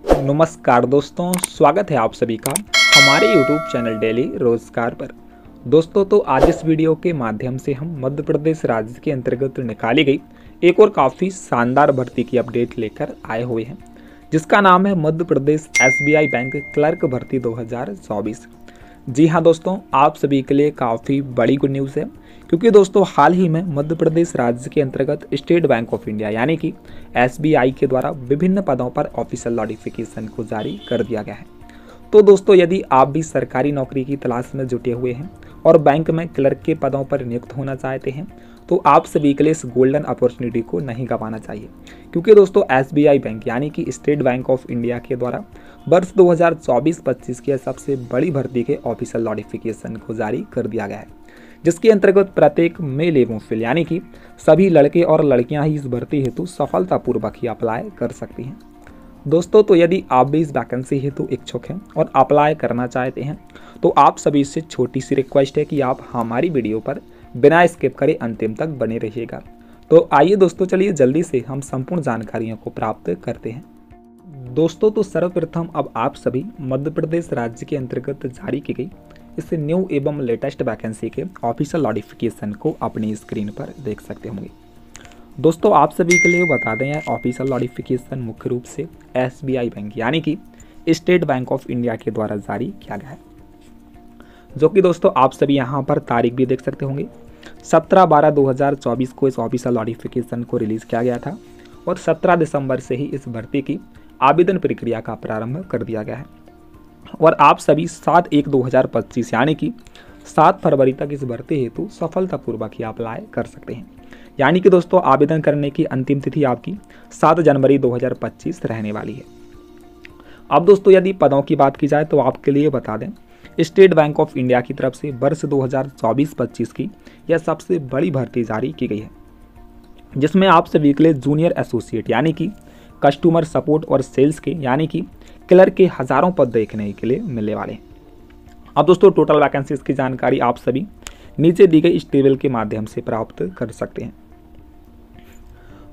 नमस्कार दोस्तों, स्वागत है आप सभी का हमारे YouTube चैनल डेली रोजगार पर। दोस्तों तो आज इस वीडियो के माध्यम से हम मध्य प्रदेश राज्य के अंतर्गत निकाली गई एक और काफ़ी शानदार भर्ती की अपडेट लेकर आए हुए हैं, जिसका नाम है Madhya Pradesh SBI bank clerk भर्ती 2024। जी हाँ दोस्तों, आप सभी के लिए काफ़ी बड़ी गुड न्यूज़ है, क्योंकि दोस्तों हाल ही में मध्य प्रदेश राज्य के अंतर्गत स्टेट बैंक ऑफ इंडिया यानी कि SBI के द्वारा विभिन्न पदों पर ऑफिशियल नोटिफिकेशन को जारी कर दिया गया है। तो दोस्तों यदि आप भी सरकारी नौकरी की तलाश में जुटे हुए हैं और बैंक में क्लर्क के पदों पर नियुक्त होना चाहते हैं, तो आप सभी के लिए इस गोल्डन अपॉर्चुनिटी को नहीं गंवाना चाहिए, क्योंकि दोस्तों SBI बैंक यानी कि स्टेट बैंक ऑफ इंडिया के द्वारा वर्ष 2024-25 की सबसे बड़ी भर्ती के ऑफिशियल नोटिफिकेशन को जारी कर दिया गया है, जिसके अंतर्गत प्रत्येक मेल एवं फीमेल यानी कि सभी लड़के और लड़कियां ही इस भर्ती हेतु सफलतापूर्वक ही अप्लाई कर सकती हैं। दोस्तों तो यदि आप भी इस वैकेंसी हेतु इच्छुक हैं और अप्लाई करना चाहते हैं, तो आप सभी से छोटी सी रिक्वेस्ट है कि आप हमारी वीडियो पर बिना स्किप करे अंतिम तक बने रहिएगा। तो आइए दोस्तों, चलिए जल्दी से हम संपूर्ण जानकारियों को प्राप्त करते हैं। दोस्तों तो सर्वप्रथम अब आप सभी मध्य प्रदेश राज्य के अंतर्गत जारी की गई इस न्यू एवं लेटेस्ट वैकेंसी के ऑफिशियल नोटिफिकेशन को अपनी स्क्रीन पर देख सकते होंगे। दोस्तों आप सभी के लिए बता दें, यह ऑफिशियल नोटिफिकेशन मुख्य रूप से SBI बैंक यानी कि स्टेट बैंक ऑफ इंडिया के द्वारा जारी किया गया है, जो कि दोस्तों आप सभी यहाँ पर तारीख भी देख सकते होंगे। 17/12/2024 को इस ऑफिशियल नोटिफिकेशन को रिलीज किया गया था और 17 दिसंबर से ही इस भर्ती की आवेदन प्रक्रिया का प्रारंभ कर दिया गया है और आप सभी 7/1/2025 यानी कि 7 फरवरी तक इस भर्ती हेतु सफलतापूर्वक ही अप्लाई कर सकते हैं। यानी कि दोस्तों आवेदन करने की अंतिम तिथि आपकी 7 जनवरी 2025 रहने वाली है। अब दोस्तों यदि पदों की बात की जाए तो आपके लिए बता दें, स्टेट बैंक ऑफ इंडिया की तरफ से वर्ष 2024-25 की यह सबसे बड़ी भर्ती जारी की गई है, जिसमें आप सभी के लिए जूनियर एसोसिएट यानी कि कस्टमर सपोर्ट और सेल्स के यानी कि क्लर्क के हजारों पद देखने के लिए मिलने वाले हैं। अब दोस्तों टोटल वैकेंसीज की जानकारी आप सभी नीचे दी गई इस टेबल के माध्यम से प्राप्त कर सकते हैं।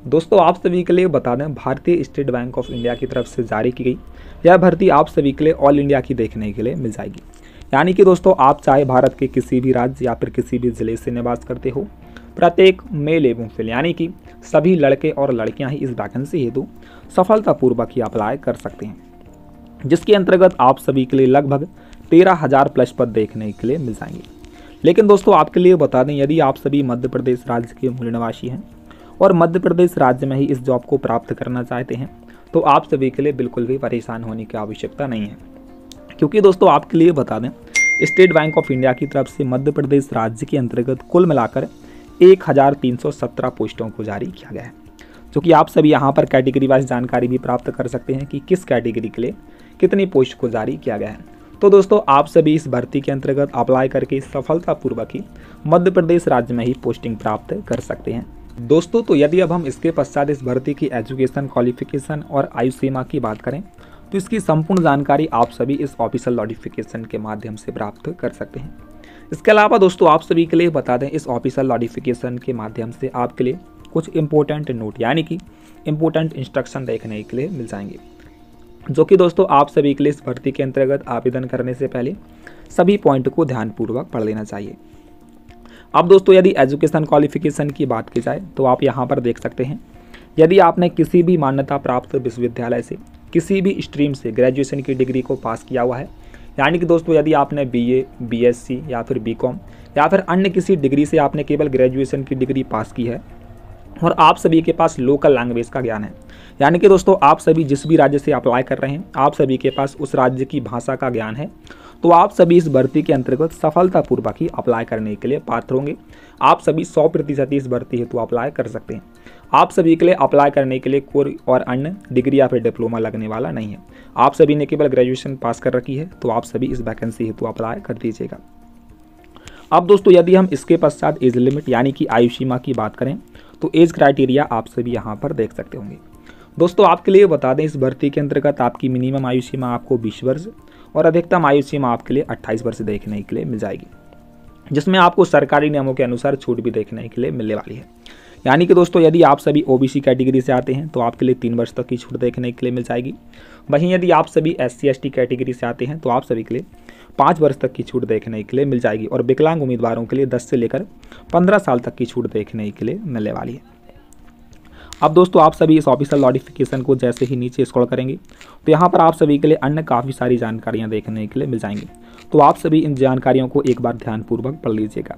दोस्तों आप सभी के लिए बता दें, भारतीय स्टेट बैंक ऑफ इंडिया की तरफ से जारी की गई यह भर्ती आप सभी के लिए ऑल इंडिया की देखने के लिए मिल जाएगी। यानी कि दोस्तों आप चाहे भारत के किसी भी राज्य या फिर किसी भी जिले से निवास करते हो, प्रत्येक मेल एवं फीमेल यानी कि सभी लड़के और लड़कियां ही इस वैकेंसी हेतु सफलतापूर्वक ही अप्लाई कर सकते हैं, जिसके अंतर्गत आप सभी के लिए लगभग 13,000 प्लस पद देखने के लिए मिल जाएंगे। लेकिन दोस्तों आपके लिए बता दें, यदि आप सभी मध्य प्रदेश राज्य के मूल निवासी हैं और मध्य प्रदेश राज्य में ही इस जॉब को प्राप्त करना चाहते हैं, तो आप सभी के लिए बिल्कुल भी परेशान होने की आवश्यकता नहीं है, क्योंकि दोस्तों आपके लिए बता दें, स्टेट बैंक ऑफ इंडिया की तरफ से मध्य प्रदेश राज्य के अंतर्गत कुल मिलाकर 1317 पोस्टों को जारी किया गया है, जो कि आप सभी यहाँ पर कैटेगरी वाइज जानकारी भी प्राप्त कर सकते हैं कि किस कैटेगरी के लिए कितनी पोस्ट को जारी किया गया है। तो दोस्तों आप सभी इस भर्ती के अंतर्गत अप्लाई करके सफलतापूर्वक ही मध्य प्रदेश राज्य में ही पोस्टिंग प्राप्त कर सकते हैं। दोस्तों तो यदि अब हम इसके पश्चात इस भर्ती की एजुकेशन क्वालिफिकेशन और आयु सीमा की बात करें, तो इसकी संपूर्ण जानकारी आप सभी इस ऑफिशियल नोटिफिकेशन के माध्यम से प्राप्त कर सकते हैं। इसके अलावा दोस्तों आप सभी के लिए बता दें, इस ऑफिशियल नोटिफिकेशन के माध्यम से आपके लिए कुछ इंपॉर्टेंट नोट यानी कि इंपॉर्टेंट इंस्ट्रक्शन देखने के लिए मिल जाएंगे, जो कि दोस्तों आप सभी के लिए इस भर्ती के अंतर्गत आवेदन करने से पहले सभी पॉइंट को ध्यानपूर्वक पढ़ लेना चाहिए। अब दोस्तों यदि एजुकेशन क्वालिफिकेशन की बात की जाए, तो आप यहाँ पर देख सकते हैं, यदि आपने किसी भी मान्यता प्राप्त विश्वविद्यालय से किसी भी स्ट्रीम से ग्रेजुएशन की डिग्री को पास किया हुआ है, यानी कि दोस्तों यदि आपने BA, BSc या फिर BCom या फिर अन्य किसी डिग्री से आपने केवल ग्रेजुएशन की डिग्री पास की है और आप सभी के पास लोकल लैंग्वेज का ज्ञान है, यानी कि दोस्तों आप सभी जिस भी राज्य से अप्लाई कर रहे हैं आप सभी के पास उस राज्य की भाषा का ज्ञान है, तो आप सभी इस भर्ती के अंतर्गत सफलतापूर्वक ही अप्लाई करने के लिए पात्र होंगे। आप सभी 100% इस भर्ती हेतु अप्लाई कर सकते हैं। आप सभी के लिए अप्लाई करने के लिए कोई और अन्य डिग्री या फिर डिप्लोमा लगने वाला नहीं है। आप सभी ने केवल ग्रेजुएशन पास कर रखी है, तो आप सभी इस वैकेंसी हेतु अप्लाई कर दीजिएगा। अब दोस्तों यदि हम इसके पश्चात एज लिमिट यानी कि आयु सीमा की बात करें, तो एज क्राइटेरिया आप सभी यहाँ पर देख सकते होंगे। दोस्तों आपके लिए बता दें, इस भर्ती के अंतर्गत आपकी मिनिमम आयु सीमा आपको 20 वर्ष और अधिकतम आयु सीमा आपके लिए 28 वर्ष देखने के लिए मिल जाएगी, जिसमें आपको सरकारी नियमों के अनुसार छूट भी देखने के लिए मिलने वाली है। यानी कि दोस्तों यदि आप सभी ओबीसी कैटेगरी से आते हैं तो आपके लिए 3 वर्ष तक की छूट देखने के लिए मिल जाएगी। वहीं यदि आप सभी SC ST कैटेगरी से आते हैं तो आप सभी के लिए 5 वर्ष तक की छूट देखने के लिए मिल जाएगी और विकलांग उम्मीदवारों के लिए 10 से लेकर 15 साल तक की छूट देखने के लिए मिलने वाली है। अब दोस्तों आप सभी इस ऑफिशियल नोटिफिकेशन को जैसे ही नीचे स्क्रॉल करेंगे तो यहाँ पर आप सभी के लिए अन्य काफ़ी सारी जानकारियाँ देखने के लिए मिल जाएंगी। तो आप सभी इन जानकारियों को एक बार ध्यानपूर्वक पढ़ लीजिएगा।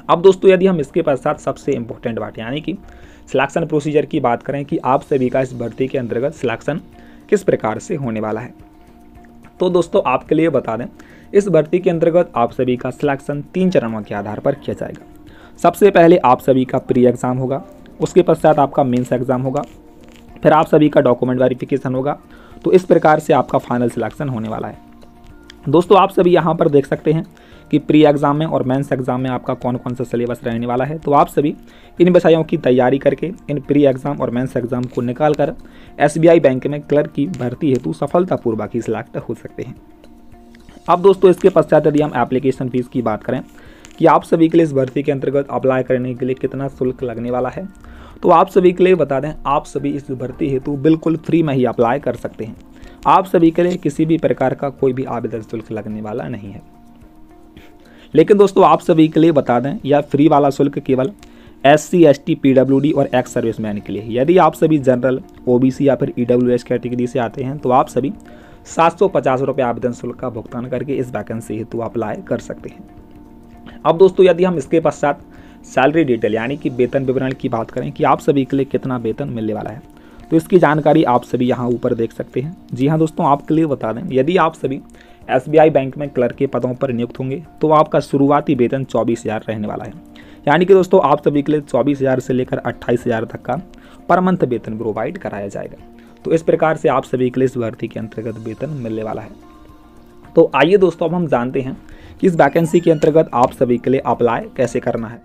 अब दोस्तों यदि हम इसके पश्चात सबसे इम्पोर्टेंट बात यानी कि सिलेक्शन प्रोसीजर की बात करें कि आप सभी का इस भर्ती के अंतर्गत सिलेक्शन किस प्रकार से होने वाला है, तो दोस्तों आपके लिए बता दें इस भर्ती के अंतर्गत आप सभी का सिलेक्शन 3 चरणों के आधार पर किया जाएगा। सबसे पहले आप सभी का प्री एग्ज़ाम होगा, उसके पश्चात आपका मेंस एग्ज़ाम होगा, फिर आप सभी का डॉक्यूमेंट वेरिफिकेशन होगा। तो इस प्रकार से आपका फाइनल सिलेक्शन होने वाला है। दोस्तों आप सभी यहाँ पर देख सकते हैं कि प्री एग्ज़ाम में और मेंस एग्ज़ाम में आपका कौन कौन सा सिलेबस रहने वाला है। तो आप सभी इन विषयों की तैयारी करके इन प्री एग्ज़ाम और मेंस एग्ज़ाम को निकाल कर SBI बैंक में क्लर्क की भर्ती हेतु सफलतापूर्वक ही सिलेक्ट हो सकते हैं। अब दोस्तों इसके पश्चात यदि हम एप्लीकेशन फीस की बात करें कि आप सभी के लिए इस भर्ती के अंतर्गत अप्लाई करने के लिए कितना शुल्क लगने वाला है, तो आप सभी के लिए बता दें आप सभी इस भर्ती हेतु बिल्कुल फ्री में ही अप्लाई कर सकते हैं। आप सभी के लिए किसी भी प्रकार का कोई भी आवेदन शुल्क लगने वाला नहीं है। लेकिन दोस्तों आप सभी के लिए बता दें यह फ्री वाला शुल्क केवल SC ST PWD और एक्स सर्विसमैन के लिए। यदि आप सभी जनरल OBC या फिर EWS कैटेगरी से आते हैं तो आप सभी 750 रुपये आवेदन शुल्क का भुगतान करके इस वैकेंसी हेतु अप्लाई कर सकते हैं। अब दोस्तों यदि हम इसके पश्चात सैलरी डिटेल यानी कि वेतन विवरण की बात करें कि आप सभी के लिए कितना वेतन मिलने वाला है, तो इसकी जानकारी आप सभी यहाँ ऊपर देख सकते हैं। जी हाँ दोस्तों आपके लिए बता दें यदि आप सभी SBI बैंक में क्लर्क के पदों पर नियुक्त होंगे तो आपका शुरुआती वेतन 24,000 रहने वाला है। यानी कि दोस्तों आप सभी के लिए 24,000 से लेकर 28,000 तक का पर मंथ वेतन प्रोवाइड कराया जाएगा। तो इस प्रकार से आप सभी के लिए इस भर्ती के अंतर्गत वेतन मिलने वाला है। तो आइए दोस्तों अब हम जानते हैं कि इस वैकेंसी के अंतर्गत आप सभी के लिए अप्लाई कैसे करना है।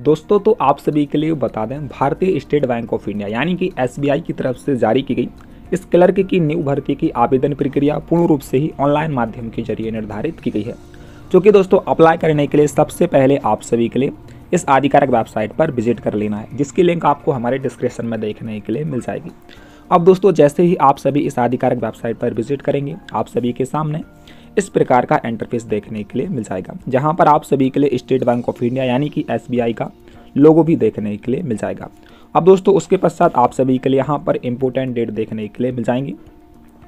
दोस्तों तो आप सभी के लिए बता दें भारतीय स्टेट बैंक ऑफ इंडिया यानी कि SBI की तरफ से जारी की गई इस क्लर्क की न्यू भर्ती की आवेदन प्रक्रिया पूर्ण रूप से ही ऑनलाइन माध्यम के जरिए निर्धारित की गई है, जो कि दोस्तों अप्लाई करने के लिए सबसे पहले आप सभी के लिए इस आधिकारिक वेबसाइट पर विजिट कर लेना है, जिसकी लिंक आपको हमारे डिस्क्रिप्शन में देखने के लिए मिल जाएगी। अब दोस्तों जैसे ही आप सभी इस आधिकारिक वेबसाइट पर विजिट करेंगे आप सभी के सामने इस प्रकार का इंटरफेस देखने के लिए मिल जाएगा, जहां पर आप सभी के लिए स्टेट बैंक ऑफ इंडिया यानी कि SBI का लोगो भी देखने के लिए मिल जाएगा। अब दोस्तों उसके पश्चात आप सभी के लिए यहाँ पर इम्पोर्टेंट डेट देखने के लिए मिल जाएंगी,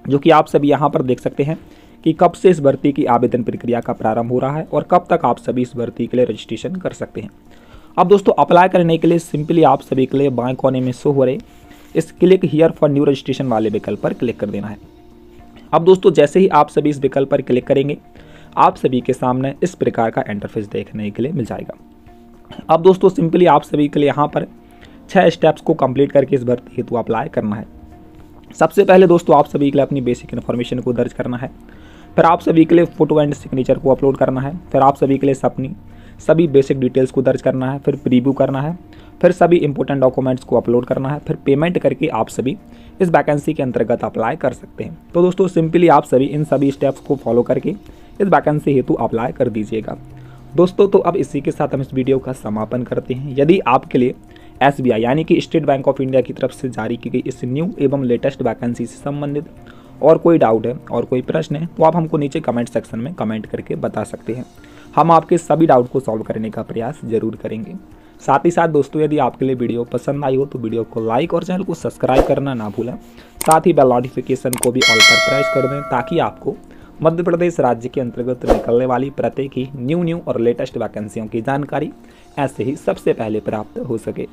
जो कि आप सभी यहाँ पर देख सकते हैं कि कब से इस भर्ती की आवेदन प्रक्रिया का प्रारंभ हो रहा है और कब तक आप सभी इस भर्ती के लिए रजिस्ट्रेशन कर सकते हैं। अब दोस्तों अप्लाई करने के लिए सिंपली आप सभी के लिए बाएं कोने में शो हो रहे इस click here for new registration वाले विकल्प पर क्लिक कर देना है। अब दोस्तों जैसे ही आप सभी इस विकल्प पर क्लिक करेंगे आप सभी के सामने इस प्रकार का इंटरफेस देखने के लिए मिल जाएगा। अब दोस्तों सिंपली आप सभी के लिए यहाँ पर 6 स्टेप्स को कंप्लीट करके इस भर्ती हेतु अप्लाई करना है। सबसे पहले दोस्तों आप सभी के लिए अपनी बेसिक इन्फॉर्मेशन को दर्ज करना है, फिर आप सभी के लिए फोटो एंड सिग्नेचर को अपलोड करना है, फिर आप सभी के लिए अपनी सभी बेसिक डिटेल्स को दर्ज करना है, फिर प्रीव्यू करना है, फिर सभी इंपॉर्टेंट डॉक्यूमेंट्स को अपलोड करना है, फिर पेमेंट करके आप सभी इस वैकेंसी के अंतर्गत अप्लाई कर सकते हैं। तो दोस्तों सिंपली आप सभी इन सभी स्टेप्स को फॉलो करके इस वैकेंसी हेतु अप्लाई कर दीजिएगा। दोस्तों तो अब इसी के साथ हम इस वीडियो का समापन करते हैं। यदि आपके लिए SBI यानी कि स्टेट बैंक ऑफ इंडिया की तरफ से जारी की गई इस न्यू एवं लेटेस्ट वैकेंसी से संबंधित और कोई डाउट है और कोई प्रश्न है तो आप हमको नीचे कमेंट सेक्शन में कमेंट करके बता सकते हैं। हम आपके सभी डाउट को सॉल्व करने का प्रयास जरूर करेंगे। साथ ही साथ दोस्तों यदि आपके लिए वीडियो पसंद आई हो तो वीडियो को लाइक और चैनल को सब्सक्राइब करना ना भूलें। साथ ही बेल नोटिफिकेशन को भी ऑल पर प्रेस कर दें ताकि आपको मध्य प्रदेश राज्य के अंतर्गत निकलने वाली प्रत्येक ही न्यू और लेटेस्ट वैकेंसियों की जानकारी ऐसे ही सबसे पहले प्राप्त हो सके।